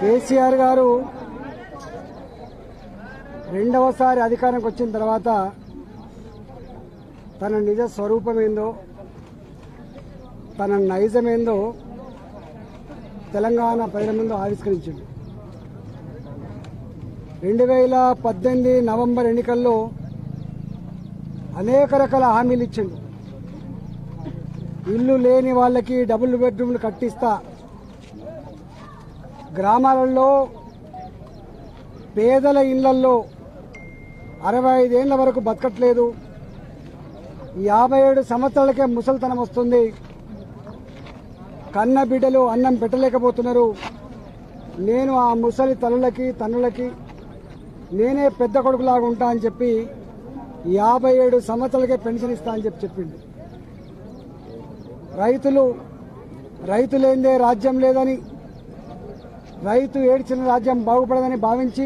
కేసీఆర్ గారు రెండవసారి అధికారంకి వచ్చిన తర్వాత తన నిజ స్వరూపమేందో తన నైజమేందో తెలంగాణ ప్రజల ముందు ఆవిష్కరించింది. 2018 నవంబర్ ఎన్నికల్లో అనేక రకాల హామీలు ఇచ్చిండు. ఇల్లు లేని వాళ్ళకి డబుల్ బెడ్రూమ్లు కట్టిస్తా, గ్రామాలలో పేదల ఇళ్లలో 65 ఏళ్ల వరకు బతకట్లేదు, 57 సంవత్సరాలకే ముసలితనం వస్తుంది, కన్న బిడ్డలు అన్నం పెట్టలేకపోతున్నారు, నేను ఆ ముసలి తల్లులకి తన్నులకి నేనే పెద్ద కొడుకులాగా ఉంటా అని చెప్పి 57 సంవత్సరాలకే పెన్షన్ ఇస్తా అని చెప్పింది. రైతు లేనిదే రాజ్యం లేదని, రైతు ఏడ్చిన రాజ్యం బాగుపడదని భావించి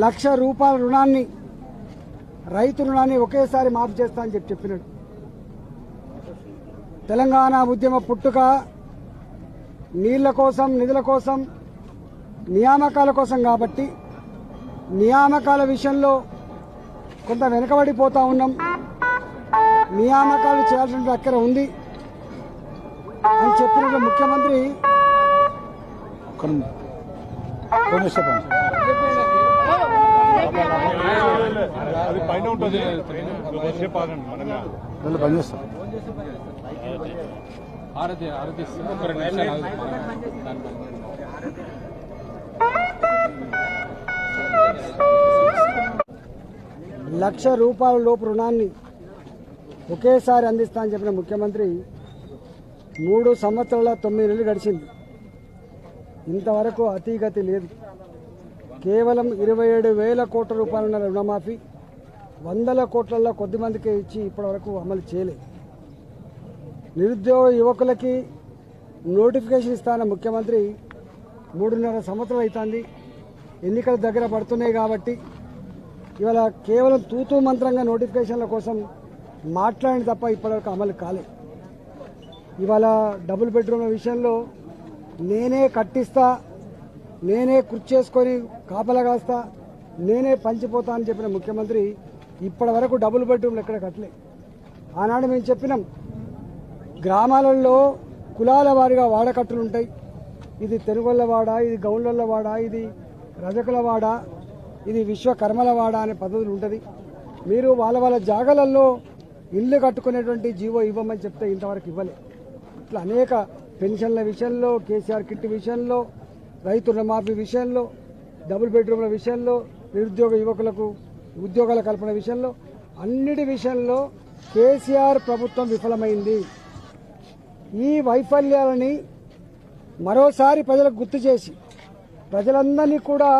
₹1,00,000 రైతు రుణాన్ని ఒకేసారి మాఫీ చేస్తా అని చెప్పినాడు. తెలంగాణ ఉద్యమ పుట్టుక నీళ్ల కోసం, నిధుల కోసం, నియామకాల కోసం కాబట్టి నియామకాల విషయంలో కొంత వెనుకబడిపోతా ఉన్నాం. నియామకాలు చేయాల్సిన అక్కర ఉంది అని చెప్పిన ముఖ్యమంత్రి ₹1,00,000 లోపు రుణాన్ని ఒకేసారి అందిస్తా అని చెప్పిన ముఖ్యమంత్రి 3 సంవత్సరాల 9 నెలలు గడిచింది. ఇంతవరకు అతీగతి లేదు. కేవలం 27,000 కోట్ల రూపాయలున్న రుణమాఫీ 100 కోట్లలో కొద్దిమందికే ఇచ్చి ఇప్పటివరకు అమలు చేయలేదు. నిరుద్యోగ యువకులకి నోటిఫికేషన్ ఇస్తాన ముఖ్యమంత్రి 3.5 సంవత్సరాలు అవుతుంది. ఎన్నికల దగ్గర పడుతున్నాయి కాబట్టి ఇవాళ కేవలం తూతూ మంత్రంగా నోటిఫికేషన్ల కోసం మాట్లాడి తప్ప ఇప్పటివరకు అమలు కాలేదు. ఇవాళ డబుల్ బెడ్రూమ్ల విషయంలో నేనే కట్టిస్తా, నేనే కుర్చీ చేసుకొని కాపలా కాస్తా, నేనే పంచిపోతా అని చెప్పిన ముఖ్యమంత్రి ఇప్పటి వరకు డబుల్ బెడ్రూమ్లు ఎక్కడ కట్టలే. ఆనాడు మేము చెప్పినాం, గ్రామాలలో కులాల వారిగా వాడకట్టులు ఉంటాయి. ఇది తెనుగొల్ల వాడ, ఇది గౌండ్ల వాడ, ఇది రజకుల వాడ, ఇది విశ్వకర్మల వాడ అనే పద్ధతులు ఉంటుంది. మీరు వాళ్ళ జాగాలలో ఇల్లు కట్టుకునేటువంటి జీవో ఇవ్వమని చెప్తే ఇంతవరకు ఇవ్వలే. ఇట్లా అనేక పెన్షన్ల విషయంలో, కేసీఆర్ కిట్ విషయంలో, రైతు రుణమాఫీ విషయంలో, డబుల్ బెడ్రూమ్ల విషయంలో, నిరుద్యోగ యువకులకు ఉద్యోగాల కల్పన విషయంలో, అన్నిటి విషయంలో కేసీఆర్ ప్రభుత్వం విఫలమైంది. ఈ వైఫల్యాలని మరోసారి ప్రజలకు గుర్తు చేసి ప్రజలందరినీ కూడా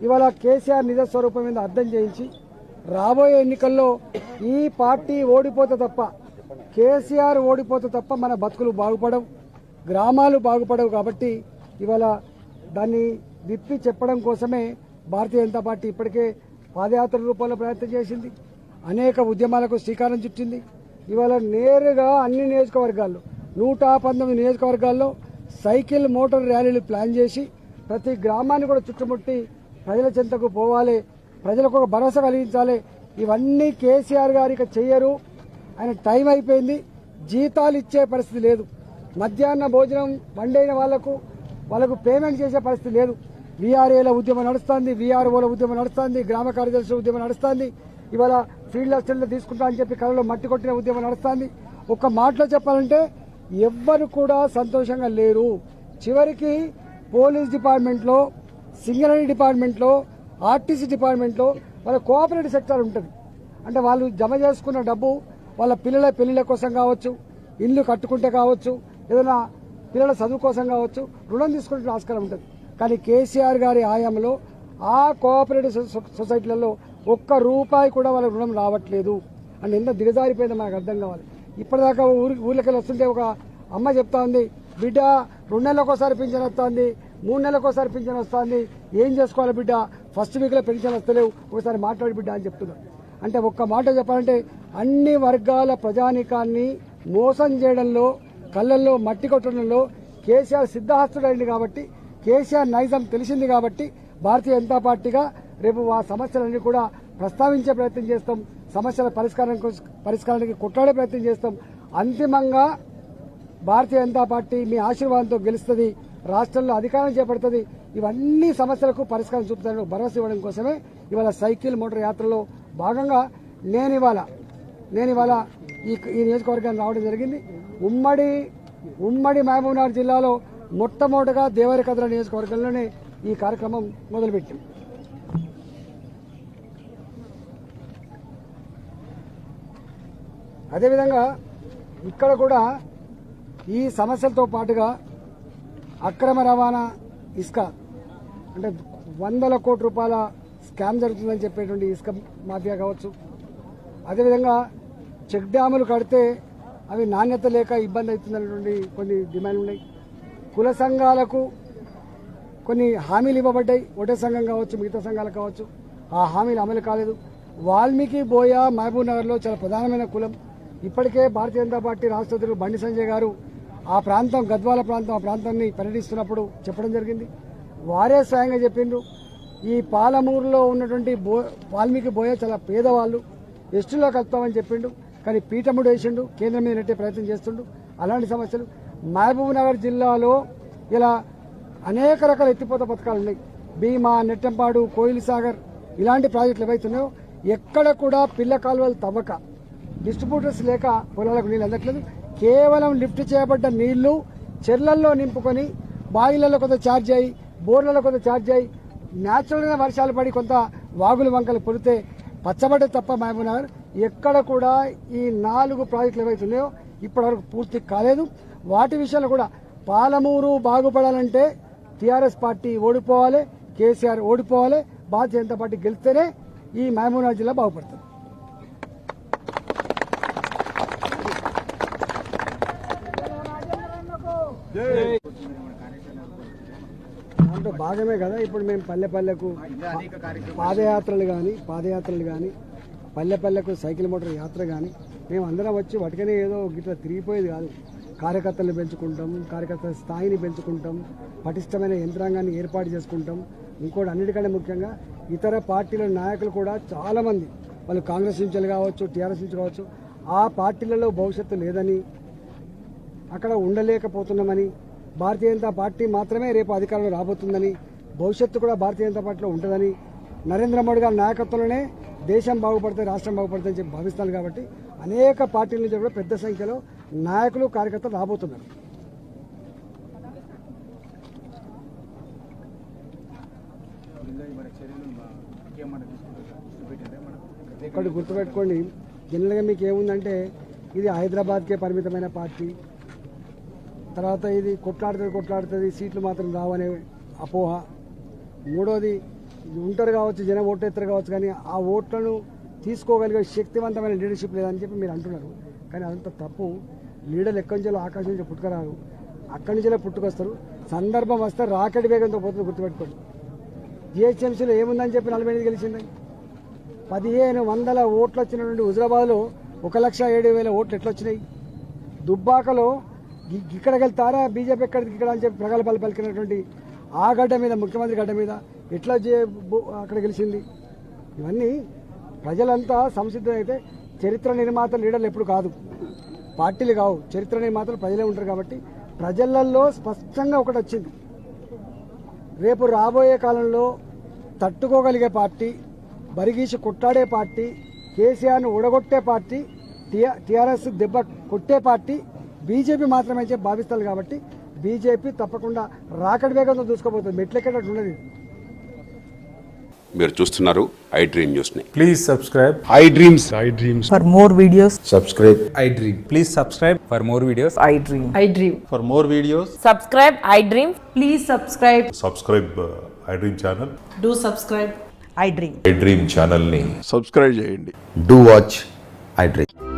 ఇవాళ కేసీఆర్ నిజ స్వరూపం మీద అర్థం చేయించి రాబోయే ఎన్నికల్లో ఈ పార్టీ ఓడిపోతే తప్ప, కేసీఆర్ ఓడిపోతే తప్ప మన బతుకులు బాగుపడవు, గ్రామాలు బాగుపడవు. కాబట్టి ఇవాళ దాన్ని విప్పి చెప్పడం కోసమే భారతీయ జనతా పార్టీ ఇప్పటికే పాదయాత్ర రూపంలో ప్రయత్నం చేసింది, అనేక ఉద్యమాలకు శ్రీకారం చుట్టింది. ఇవాళ నేరుగా అన్ని నియోజకవర్గాల్లో 119 నియోజకవర్గాల్లో సైకిల్ మోటార్ ర్యాలీలు ప్లాన్ చేసి ప్రతి గ్రామాన్ని కూడా చుట్టుముట్టి ప్రజల చెంతకు పోవాలి, ప్రజలకు ఒక భరోసా కలిగించాలి. ఇవన్నీ కేసీఆర్ గారు ఇక చెయ్యరు. ఆయన టైం అయిపోయింది. జీతాలు ఇచ్చే పరిస్థితి లేదు, మధ్యాహ్న భోజనం వండైన వాళ్ళకు పేమెంట్ చేసే పరిస్థితి లేదు. వీఆర్ఏల ఉద్యమం నడుస్తుంది, వీఆర్ఓల ఉద్యమం నడుస్తుంది, గ్రామ కార్యదర్శుల ఉద్యమం నడుస్తుంది. ఇవాళ ఫీల్డ్ అసిస్టెంట్లు తీసుకుంటా అని చెప్పి కళలో మట్టి కొట్టిన ఉద్యమం నడుస్తుంది. ఒక్క మాటలో చెప్పాలంటే ఎవ్వరు కూడా సంతోషంగా లేరు. చివరికి పోలీస్ డిపార్ట్మెంట్లో, సింగరేణి డిపార్ట్మెంట్లో, ఆర్టీసీ డిపార్ట్మెంట్లో వాళ్ళ కోఆపరేటివ్ సెక్టర్ ఉంటుంది. అంటే వాళ్ళు జమ చేసుకున్న డబ్బు వాళ్ళ పిల్లల పెళ్లిళ్ళ కోసం కావచ్చు, ఇల్లు కట్టుకుంటే కావచ్చు, ఏదైనా పిల్లల చదువు కోసం కావచ్చు, రుణం తీసుకుంటే ఆస్కారం ఉంటుంది. కానీ కేసీఆర్ గారి హయాంలో ఆ కోఆపరేటివ్ సొసైటీలలో ₹1 కూడా వాళ్ళ రుణం రావట్లేదు. అంటే ఎంత దిగజారిపోయిందో మనకు అర్థం కావాలి. ఇప్పటిదాకా ఊర్లకెళ్ళి వస్తుంటే ఒక అమ్మ చెప్తా ఉంది, బిడ్డ 2 నెలలకోసారి పింఛన్ వస్తుంది, 3 నెలలకోసారి పింఛన్ వస్తుంది, ఏం చేసుకోవాలి బిడ్డ, ఫస్ట్ వీక్లో పెన్షన్ వస్తలేవు, ఒకసారి మాట్లాడి బిడ్డ అని చెప్తున్నారు. అంటే ఒక్క మాట చెప్పాలంటే అన్ని వర్గాల ప్రజానీకాన్ని మోసం చేయడంలో, కళ్ళల్లో మట్టి కొట్టడంలో కేసీఆర్ సిద్ధహస్తుడైంది. కాబట్టి కేసీఆర్ నైజం తెలిసింది కాబట్టి భారతీయ జనతా పార్టీగా రేపు ఆ సమస్యలన్నీ కూడా ప్రస్తావించే ప్రయత్నం చేస్తాం, సమస్యల పరిష్కారానికి కొట్లాడే ప్రయత్నం చేస్తాం. అంతిమంగా భారతీయ జనతా పార్టీ మీ ఆశీర్వాదంతో గెలుస్తుంది, రాష్ట్రంలో అధికారం చేపడుతుంది. ఇవన్నీ సమస్యలకు పరిష్కారం చూపుతారని భరోసా ఇవ్వడం కోసమే ఇవాళ సైకిల్ మోటార్ యాత్రలో భాగంగా నేను ఇవాళ ఈ నియోజకవర్గాన్ని రావడం జరిగింది. ఉమ్మడి మహబూబ్నగర్ జిల్లాలో మొట్టమొదటిగా దేవరకద్ర నియోజకవర్గంలోనే ఈ కార్యక్రమం మొదలుపెట్టాం. అదేవిధంగా ఇక్కడ కూడా ఈ సమస్యలతో పాటుగా అక్రమ రవాణా ఇసుక అంటే 100 కోట్ల రూపాయల స్కామ్ జరుగుతుందని చెప్పేటువంటి ఇసుక మాఫియా కావచ్చు, అదేవిధంగా చెక్ డ్యాములు కడితే అవి నాణ్యత లేక ఇబ్బంది అవుతుందనేటువంటి కొన్ని డిమాండ్లు ఉన్నాయి. కుల సంఘాలకు కొన్ని హామీలు ఇవ్వబడ్డాయి, ఒకటే సంఘం కావచ్చు మిగతా సంఘాలకు కావచ్చు, ఆ హామీలు అమలు కాలేదు. వాల్మీకి బోయ మహబూబ్నగర్లో చాలా ప్రధానమైన కులం. ఇప్పటికే భారతీయ జనతా పార్టీ రాష్ట్ర అధ్యక్షుడు బండి సంజయ్ గారు ఆ ప్రాంతం గద్వాల ప్రాంతం ఆ ప్రాంతాన్ని పర్యటిస్తున్నప్పుడు చెప్పడం జరిగింది. వారే స్వయంగా చెప్పిండ్రు ఈ పాలమూరులో ఉన్నటువంటి వాల్మీకి బోయ చాలా పేదవాళ్ళు, ఎస్టీలో కలుపుతామని చెప్పిండు. కానీ పీఠముడు వేసిండు, కేంద్రం మీద నెట్టే ప్రయత్నం చేస్తుండు. అలాంటి సమస్యలు మహబూబ్నగర్ జిల్లాలో ఇలా అనేక రకాల ఎత్తిపోత పథకాలు ఉన్నాయి. భీమా, నెట్టంపాడు, కోయిల్ సాగర్ ఇలాంటి ప్రాజెక్టులు ఏవైతున్నాయో ఎక్కడ కూడా పిల్ల కాలువలు తవ్వక, డిస్ట్రిబ్యూటర్స్ లేక పొలాలకు నీళ్ళు అందట్లేదు. కేవలం లిఫ్ట్ చేయబడ్డ నీళ్లు చెర్లల్లో నింపుకొని బావిలలో కొంత ఛార్జ్ అయ్యి, బోర్లలో కొంత ఛార్జ్ అయ్యి, న్యాచురల్గా వర్షాలు పడి కొంత వాగులు వంకలు పొడితే పచ్చబడ్డ తప్ప మహబూబ్నగర్ ఎక్కడ కూడా ఈ 4 ప్రాజెక్టులు ఏవైతున్నాయో ఇప్పటివరకు పూర్తి కాలేదు. వాటి విషయంలో కూడా పాలమూరు బాగుపడాలంటే TRS party ఓడిపోవాలి, KCR ఓడిపోవాలి, Bharatiya Janata party గెలిస్తేనే ఈ మహబూబ్నగర్ జిల్లా బాగుపడుతుంది. దాంట్లో భాగమే కదా ఇప్పుడు మేము పల్లెకు పాదయాత్రలు కానీ పల్లెకు సైకిల్ మోటార్ యాత్ర కానీ మేము అందరం వచ్చి వాటికనే ఏదో గిట్లా తిరిగిపోయేది కాదు. కార్యకర్తలను పెంచుకుంటాం, కార్యకర్తల స్థాయిని పెంచుకుంటాం, పటిష్టమైన యంత్రాంగాన్ని ఏర్పాటు చేసుకుంటాం. ఇంకోటి అన్నిటికంటే ముఖ్యంగా ఇతర పార్టీల నాయకులు కూడా చాలామంది వాళ్ళు కాంగ్రెస్ నుంచి కావచ్చు, టీఆర్ఎస్ నుంచి కావచ్చు, ఆ పార్టీలలో భవిష్యత్తు లేదని, అక్కడ ఉండలేకపోతున్నామని, భారతీయ జనతా పార్టీ మాత్రమే రేపు అధికారంలో రాబోతుందని, భవిష్యత్తు కూడా భారతీయ జనతా పార్టీలో ఉంటుందని, నరేంద్ర మోడీ గారి నాయకత్వంలోనే దేశం బాగుపడుతుంది, రాష్ట్రం బాగుపడుతుందని చెప్పి భావిస్తారు. కాబట్టి అనేక పార్టీల నుంచి కూడా పెద్ద సంఖ్యలో నాయకులు, కార్యకర్తలు రాబోతున్నారు. ఇక్కడ గుర్తుపెట్టుకోండి, జనరల్గా మీకు ఏముందంటే ఇది హైదరాబాద్కే పరిమితమైన పార్టీ, తర్వాత ఇది కొట్లాడుతుంది సీట్లు మాత్రం రావనే అపోహ. మూడోది ఉంటారు కావచ్చు, జనం ఓటెత్తరు కావచ్చు, కానీ ఆ ఓట్లను తీసుకోగలిగే శక్తివంతమైన లీడర్షిప్ లేదని చెప్పి మీరు అంటున్నారు. కానీ అదంతా తప్పు. లీడర్లు ఎక్కడి నుంచో ఆకాశం నుంచి పుట్టుకరారు, అక్కడి నుంచే పుట్టుకొస్తారు. సందర్భం వస్తే రాకెట్ వేగంతో పోతుంది. గుర్తుపెట్టుకోండి, జిహెచ్ఎంసీలో ఏముందని చెప్పి 48 గెలిచింది. 1500 ఓట్లు వచ్చినటువంటి హుజరాబాద్లో 1,07,000 ఓట్లు ఎట్లా వచ్చినాయి? దుబ్బాకలో ఇక్కడికి వెళ్తారా బీజేపీ ఎక్కడికి ఇక్కడ అని చెప్పి ప్రగల్భాలు పలికినటువంటి ఆ గడ్డ మీద, ముఖ్యమంత్రి గడ్డ మీద ఎట్లా అక్కడ గెలిచింది? ఇవన్నీ ప్రజలంతా సంసిద్ధమైతే చరిత్ర నిర్మాత లీడర్లు ఎప్పుడు కాదు, పార్టీలు కావు, చరిత్ర నిర్మాతలు ప్రజలే ఉంటారు. కాబట్టి ప్రజలలో స్పష్టంగా ఒకటి వచ్చింది, రేపు రాబోయే కాలంలో తట్టుకోగలిగే పార్టీ, బరిగీసి కొట్టాడే పార్టీ, కేసీఆర్ను ఓడగొట్టే పార్టీ, టీఆర్ఎస్ దెబ్బ కొట్టే పార్టీ బీజేపీ మాత్రమే చెప్పి భావిస్తారు. కాబట్టి బీజేపీ తప్పకుండా రాకెట్ వేగంతో దూసుకోబోతుంది, మెట్లెక్కేటట్టు ఉన్నది. మీరు చూస్తున్నారు ఐ డ్రీమ్ న్యూస్ ని. Please subscribe I dreams. For more videos, subscribe I Dream. please subscribe for more videos. I dream. I dream. For more videos, Subscribe, I dream. Please subscribe. Subscribe I dream channel. Do subscribe. I dream. I dream ఛానల్ని subscribe చేయండి. Do watch I Dream.